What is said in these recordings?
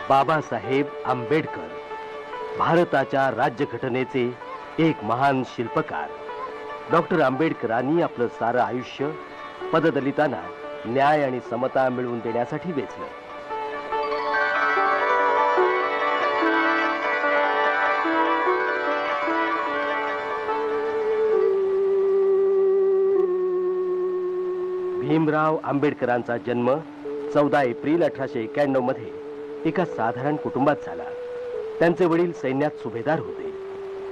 बाबासाहेब आंबेडकर, भारताच्या राज्यघटनेचे एक महान शिल्पकार. डॉक्टर आंबेडकरांनी आपलं सारं आयुष्य पददलितांना न्याय आणि समता मिळवून देण्यासाठी वेचलं. भीमराव आंबेडकरांचा जन्म 14 एप्रिल 1891 मध्ये एका साधारण कुटुंबात झाला. त्यांचे वडील सैन्यात सुभेदार होते.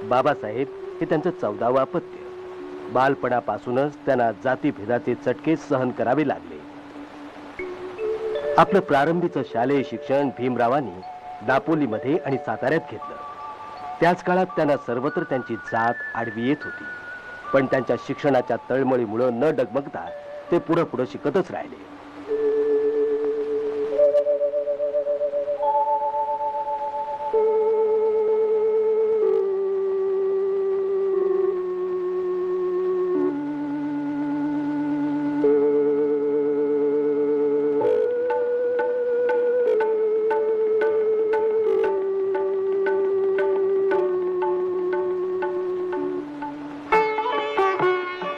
बाबासाहेब हे त्यांचं 14वं अपत्य. बालपणापासूनच त्यांना जातीभेदाचे चटके सहन करावे लागले. आपलं प्रारंभीचं शालेय शिक्षण भीमरावांनी दापोलीमध्ये आणि साताऱ्यात घेतलं. त्याच काळात त्यांना सर्वत्र त्यांची जात आडवी येत होती, पण त्यांच्या शिक्षणाच्या तळमळीमुळे न डगमगता ते पुढे पुढे शिकतच राहिले.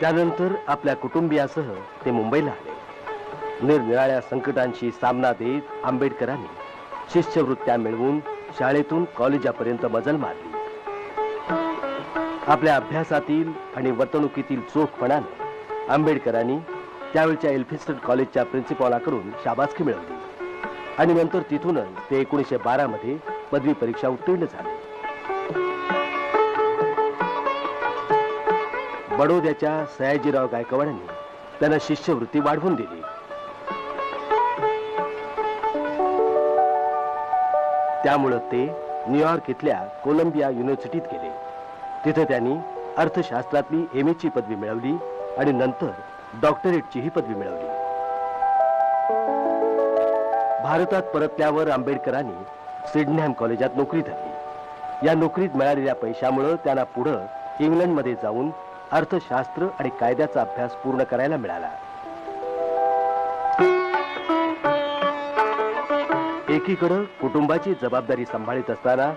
त्यानंतर आपल्या कुटुंबियासह ते मुंबईला आले. निरनिराळ्या संकटांशी सामना देत आंबेडकरांनी शिष्यवृत्त्या मिळवून शाळेतून कॉलेजापर्यंत मजल मारली. आपल्या अभ्यासातील आणि वर्तणुकीतील चोखपणाने आंबेडकरांनी त्यावेळच्या एल्फिन्स्टन कॉलेजच्या प्रिन्सिपॉलाकडून शाबासकी मिळवली आणि नंतर तिथूनच ते 1912 मध्ये पदवी परीक्षा उत्तीर्ण झाले. बडोद्याच्या सयाजीराव गायकवाडांनी त्यांना शिष्यवृत्ती वाढवून दिली. त्यामुळे ते न्यूयॉर्क इथल्या कोलंबिया युनिव्हर्सिटीत गेले. तिथे त्यांनी अर्थशास्त्रातली MA ची पदवी मिळवली आणि नंतर डॉक्टरेटची ही पदवी मिळवली. भारतात परतल्यावर आंबेडकरांनी सिडनहॅम कॉलेजात नोकरी धरली. या नोकरीत मिळालेल्या पैशामुळे त्यांना पुढे इंग्लंडमध्ये जाऊन अर्थशास्त्र आणि कायद्याचा अभ्यास पूर्ण करायला मिळाला. एकीकडे कुटुंबाची जबाबदारी सांभाळत असताना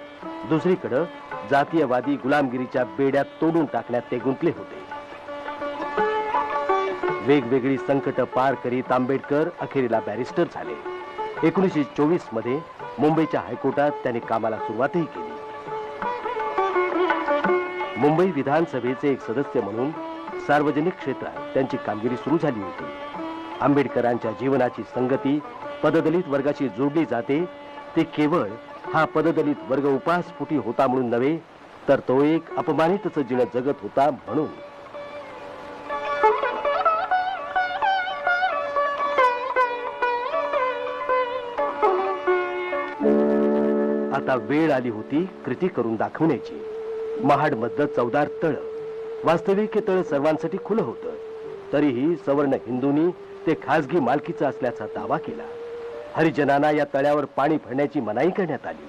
दुसरीकडे जातीयवादी गुलामगिरीच्या बेड्यात तोडून टाकण्यात ते गुंतले होते. वेगवेगळी संकट पार करीत आंबेडकर अखेरीला बॅरिस्टर झाले. 1924 मध्ये मुंबईच्या हायकोर्टात त्यांनी कामाला सुरुवातही केली. मुंबई विधानसभेचे एक सदस्य म्हणून सार्वजनिक क्षेत्रात त्यांची कामगिरी सुरू झाली होती. आंबेडकरांच्या जीवनाची संगती पददलित वर्गाशी जोडली जाते. ते केवळ हा पददलित वर्ग उपासपोटी होता म्हणून नव्हे, तर तो एक अपमानितच जीवन जगत होता म्हणून. आता वेळ आली होती कृती करून दाखवण्याची. महाडमधलं 14 तळ, वास्तविक हे तळ सर्वांसाठी खुलं होतं. तरीही सवर्ण हिंदूंनी ते खासगी मालकीचं असल्याचा दावा केला. हरिजनांना या तळ्यावर पाणी भरण्याची मनाई करण्यात आली.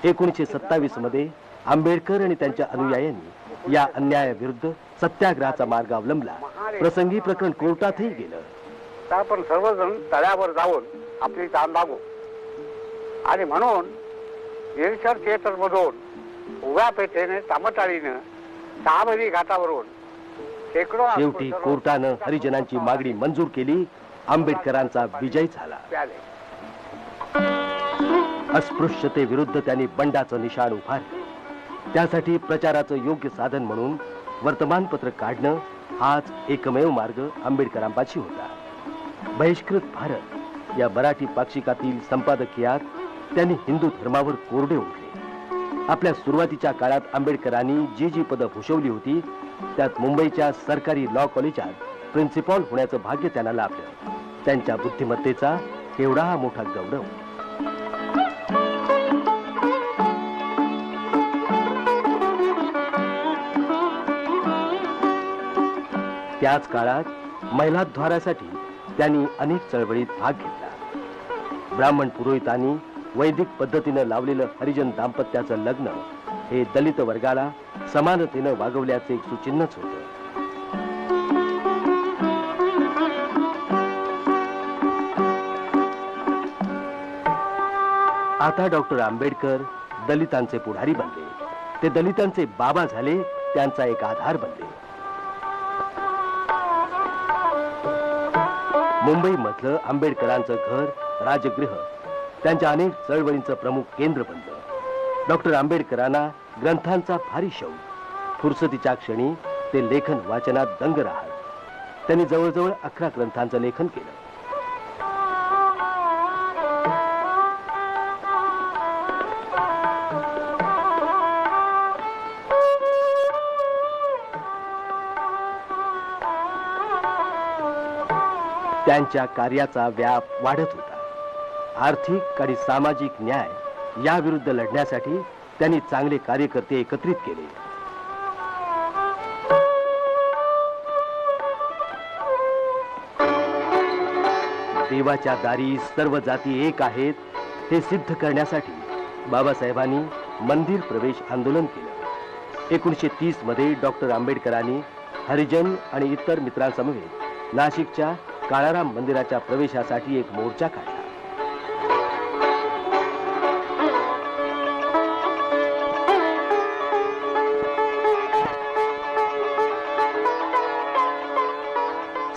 1927 मध्ये आंबेडकर आणि त्यांच्या अनुयायांनी या अन्यायाविरुद्ध सत्याग्रहाचा मार्ग अवलंबला. प्रसंगी प्रकरण कोर्टातही गेलं. तर आपण सर्वजण तळ्यावर जाऊन आपली ताण दागू आणि म्हणून निरीक्षण थिएटर मधून उभ्या पेठेने तामटाळीनं सहामरी घाटावरून शेवटी कोर्टानं हरिजनांची मागणी मंजूर केली. आंबेडकरांचा विजय झाला. अस्पृश्यतेविरुद्ध त्यांनी बंडाचं निशाण उभारलं. त्यासाठी प्रचाराचं योग्य साधन म्हणून वर्तमानपत्र काढणं हाच एकमेव मार्ग आंबेडकरांपाशी होता. बहिष्कृत भारत या मराठी पाक्षिकातील संपादकीयात त्यांनी हिंदू धर्मावर कोरडे उठले. आपल्या सुरुवातीच्या काळात आंबेडकरांनी जी पदं भूषवली होती त्यात मुंबईच्या सरकारी लॉ कॉलेजात प्रिन्सिपॉल होण्याचं भाग्य त्यांना लाभलं. त्यांच्या बुद्धिमत्तेचा केवढा हा मोठा गौरव. त्याच काळात महिलाद्वारासाठी त्यांनी अनेक चळवळीत भाग घेतला. ब्राह्मण पुरोहितांनी वैदिक पद्धतीने लावलेलं हरिजन दाम्पत्याचं लग्न हे दलित वर्गाला समानतेने वागवल्याचे एक सूचिन्हच होतं. आता डॉक्टर आंबेडकर दलितांचे पुढारी बनले. ते दलितांचे बाबा झाले, त्यांचा एक आधार बनले. मुंबईमधलं आंबेडकरांचं घर, राजगृह त्यांच्या अनेक चळवळींचं प्रमुख केंद्र बनलं. डॉक्टर आंबेडकरांना ग्रंथांचा भारी शौक. फुरसतीच्या क्षणी ते लेखन वाचनात दंग राहत. त्यांनी जवळजवळ 11 ग्रंथांचं लेखन केलं. त्यांच्या कार्याचा व्याप वाढत होता. आर्थिक आणि सामाजिक न्याय याविरुद्ध लढण्यासाठी त्यांनी चांगले कार्यकर्ते एकत्रित केले. देवाच्या दारी सर्व जाती एक आहेत हे सिद्ध करण्यासाठी बाबासाहेबांनी मंदिर प्रवेश आंदोलन केलं. 1930 मध्ये डॉक्टर आंबेडकरांनी हरिजन आणि इतर मित्रांसमवेत नाशिकच्या काळाराम मंदिराच्या प्रवेशासाठी एक मोर्चा काढला.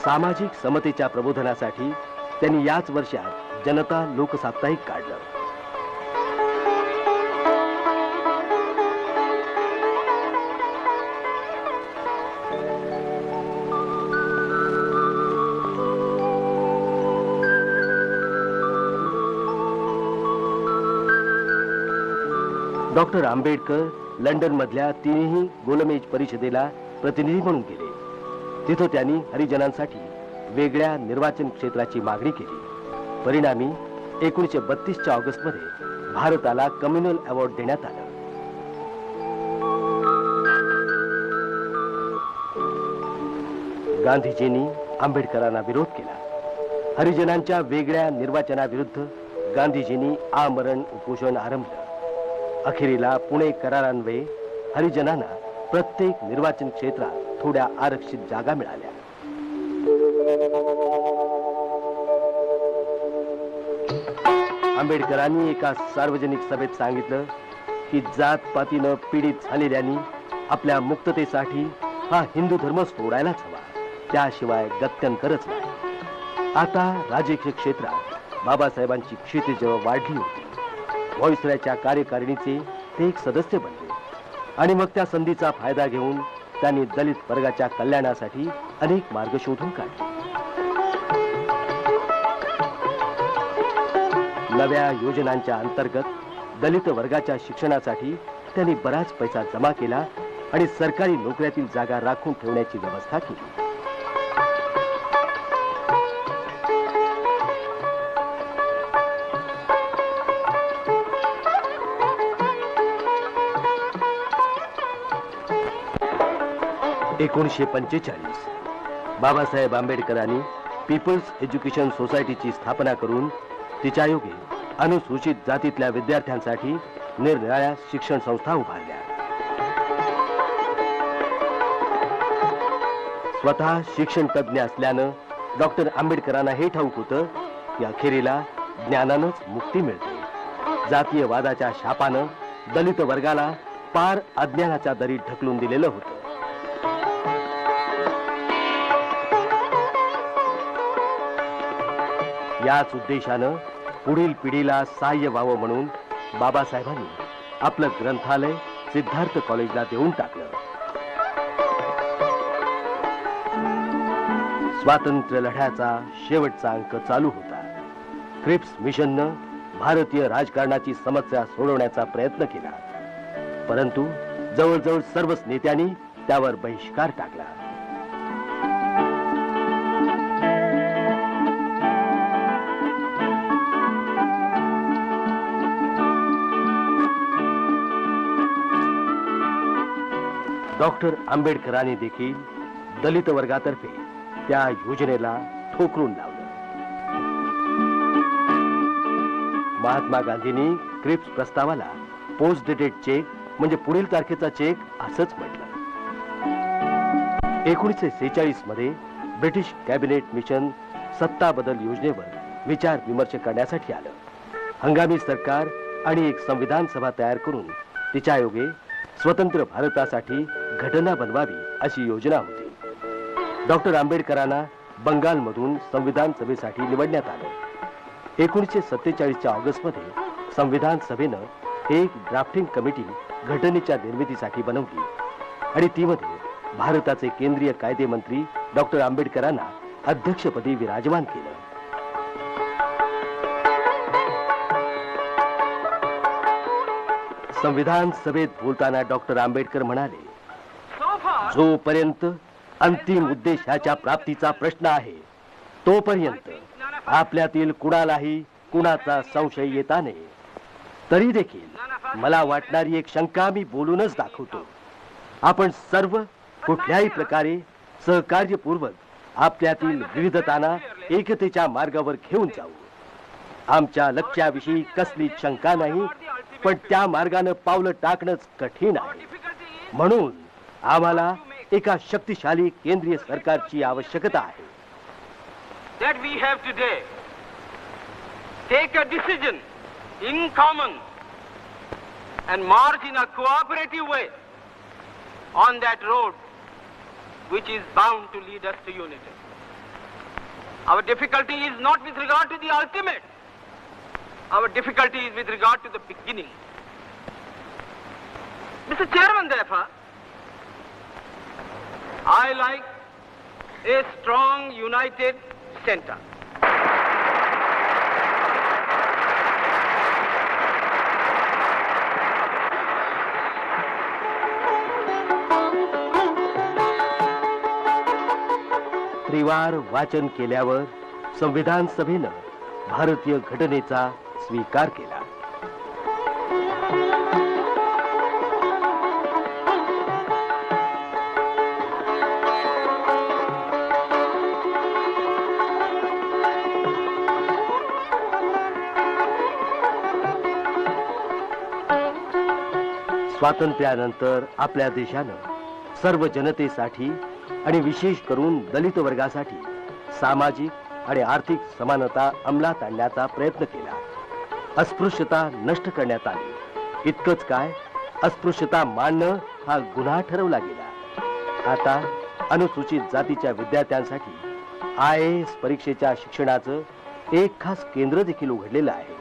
सामाजिक समतेच्या प्रबोधनासाठी त्यांनी याच वर्षात जनता लोकसाप्ताहिक काढलं. डॉक्टर आंबेडकर लंडन मधल्या 3ही गोलमेज परिषदेला प्रतिनिधी म्हणून गेले. तिथं त्यांनी हरिजनांसाठी वेगळ्या निर्वाचन क्षेत्राची मागणी केली. परिणामी 1932च्या ऑगस्टमध्ये भारताला कम्युनल अवॉर्ड देण्यात आला. गांधीजींनी आंबेडकरांना विरोध केला. हरिजनांच्या वेगळ्या निर्वाचनाविरुद्ध गांधीजींनी आमरण उपोषण आरंभलं. अखेरीला पुणे करारान्वये हरिजनांना प्रत्येक निर्वाचन क्षेत्रात थोड्या आरक्षित जागा मिळाल्या. आंबेडकरांनी एका सार्वजनिक सभेत सांगितलं की जातपातीनं पीडित झालेल्यांनी आपल्या मुक्ततेसाठी हा हिंदू धर्म सोडायलाच हवा, त्याशिवाय गत्यंतरच नाही. आता राजकीय क्षेत्रात बाबासाहेबांची क्षितिज वाढली होती. व्हॉइसरॉयच्या कार्यकारिणीचे ते एक सदस्य बनले आणि मग त्या संधीचा फायदा घेऊन त्यांनी दलित वर्गाच्या कल्याणासाठी अनेक मार्ग शोधून काढले. नव्या योजनांच्या अंतर्गत दलित वर्गाच्या शिक्षणासाठी त्यांनी बराच पैसा जमा केला आणि सरकारी नोकऱ्यातील जागा राखून ठेवण्याची व्यवस्था केली. एकोणीसशे 45 बाबासाहेब आंबेडकरांनी पीपल्स एज्युकेशन सोसायटीची स्थापना करून तिच्या योगे अनुसूचित जातीतल्या विद्यार्थ्यांसाठी निरनिराळ्या शिक्षण संस्था उभारल्या. स्वतः शिक्षण तज्ञ असल्यानं डॉक्टर आंबेडकरांना हे ठाऊक होतं की अखेरीला ज्ञानानंच मुक्ती मिळते. जातीयवादाच्या शापानं दलित वर्गाला पार अज्ञानाच्या दरीत ढकलून दिलेलं होतं. याच उद्देशानं पुढील पिढीला सहाय्य व्हावं म्हणून बाबासाहेबांनी आपलं ग्रंथालय सिद्धार्थ कॉलेजला देऊन टाकलं. स्वातंत्र्य लढ्याचा शेवटचा अंक चालू होता. क्रिप्स मिशननं भारतीय राजकारणाची समस्या सोडवण्याचा प्रयत्न केला, परंतु जवळजवळ सर्वच नेत्यांनी त्यावर बहिष्कार टाकला. डॉक्टर आंबेडकरांनी देखील दलित वर्गातर्फे त्या योजनेला ठोकरून लावलं. महात्मा गांधींनी क्रिप्स प्रस्तावाला पोस्ट डेटेड चेक म्हणजे पुढील तारखेचा चेक असंच म्हटलं. 1946 मध्ये ब्रिटिश कॅबिनेट मिशन सत्ता बदल योजनेवर विचार विमर्श करण्यासाठी आलं. हंगामी सरकार आणि एक संविधान सभा तयार करून तिच्या योगे स्वतंत्र भारतासाठी घटना बनवावी अशी योजना होती. डॉक्टर आंबेडकरांना बंगालमधून संविधान सभेसाठी निवडण्यात आले. 1947च्या ऑगस्टमध्ये संविधान सभेनं एक ड्राफ्टिंग कमिटी घटनेच्या निर्मितीसाठी बनवली आणि तीमध्ये भारताचे केंद्रीय कायदे मंत्री डॉक्टर आंबेडकरांना अध्यक्षपदी विराजमान केलं. संविधान सभेत बोलताना डॉक्टर आंबेडकर म्हणाले, जोपर्यंत अंतिम उद्देशाच्या प्राप्तीचा प्रश्न आहे तोपर्यंत आपल्यातील कुणालाही कुणाचा संशय येता नये. तरी देखील मला वाटणारी एक शंका मी बोलूनच दाखवतो. आपण सर्व कुठल्याही प्रकारे सहकार्यपूर्वक आपल्यातील विविधतांना एकतेच्या मार्गावर घेऊन जाऊ. आमच्या लक्ष्याविषयी कसलीच शंका नाही, पण त्या मार्गाने पावलं टाकणंच कठीण आहे. म्हणून आम्हाला एका शक्तिशाली केंद्रीय सरकारची आवश्यकता आहे. That we have today take a decision in common and march in a cooperative way on that road which is bound to lead us to unity. Our difficulty is not with regard to the ultimate. Our difficulty is with regard to the beginning. Mr. Chairman, therefore, I like a strong, united center. त्रिवार वाचन केल्यावर संविधान सभेनं भारतीय घटनेचा स्वीकार केला. स्वातंत्र्यानंतर आपल्या देशानं सर्व जनतेसाठी आणि विशेष करून दलित वर्गासाठी सामाजिक आणि आर्थिक समानता अंमलात आणण्याचा प्रयत्न केला. अस्पृश्यता नष्ट करण्यात आली. इतकंच काय, अस्पृश्यता मानणं हा गुन्हा ठरवला गेला. आता अनुसूचित जातीच्या विद्यार्थ्यांसाठी IAS परीक्षेच्या शिक्षणाचं एक खास केंद्र देखील उघडलेलं आहे.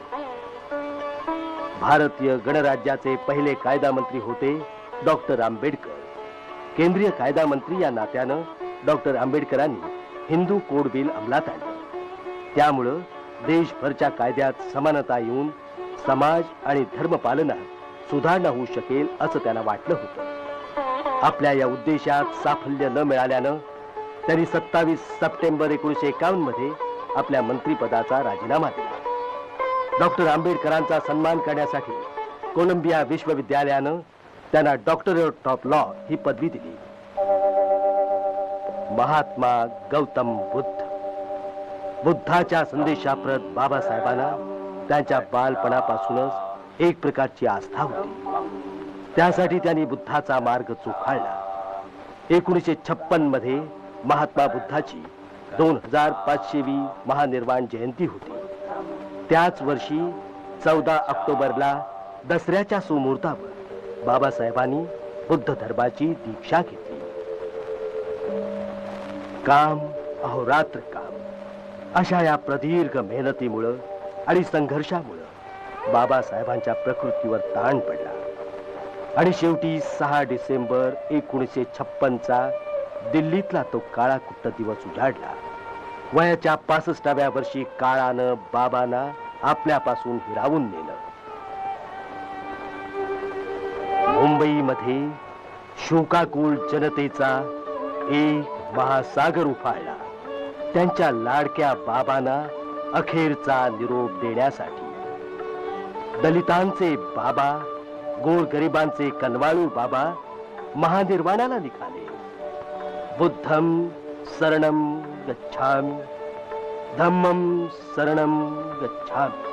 भारतीय गणराज्याचे पहिले कायदा मंत्री होते डॉक्टर आंबेडकर. केंद्रीय कायदा मंत्री या नात्यानं डॉक्टर आंबेडकरांनी हिंदू कोड बिल अंमलात आणले. त्यामुळं देशभरच्या कायद्यात समानता येऊन समाज आणि धर्मपालनात सुधारणा होऊ शकेल असं त्यांना वाटलं होतं. आपल्या या उद्देशात साफल्य न मिळाल्यानं त्यांनी 27 सप्टेंबर 1951 मध्ये आपल्या मंत्रिपदाचा राजीनामा दिला. डॉक्टर आंबेडकरांचा सन्मान करण्यासाठी कोलंबिया विश्वविद्यालयानं त्यांना डॉक्टरेट ऑफ लॉ ही पदवी दिली. महात्मा गौतम बुद्धाच्या संदेशाप्रत बाबासाहेबांना त्यांच्या बालपणापासूनच एक प्रकारची आस्था होती. त्यासाठी त्यांनी बुद्धाचा मार्ग चोखाळला. 1956 मध्ये महात्मा बुद्धाची 2500वी महानिर्वाण जयंती होती. त्याच वर्षी 14 ऑक्टोबरला दसऱ्याच्या सुमुहूर्तावर बाबासाहेबांनी बुद्ध धर्माची दीक्षा घेतली. काम अहोरात्र काम अशा या प्रदीर्घ मेहनतीमुळं आणि संघर्षामुळं बाबासाहेबांच्या प्रकृतीवर ताण पडला आणि शेवटी 6 डिसेंबर 1956चा दिल्लीतला तो काळा कुट्ट दिवस उजाडला. वयाच्या 65व्या वर्षी काळानं बाबांना आपल्यापासून हिरावून नेलं. मुंबईमध्ये शोकाकुल जनतेचा एक महासागर उफाळला त्यांच्या लाडक्या बाबांना अखेरचा निरोप देण्यासाठी. दलितांचे बाबा, गोरगरिबांचे कनवाळू बाबा महानिर्वाणाला निघाले. बुद्धम शरणम गच्छामि, धम्मम शरणम गच्छामि.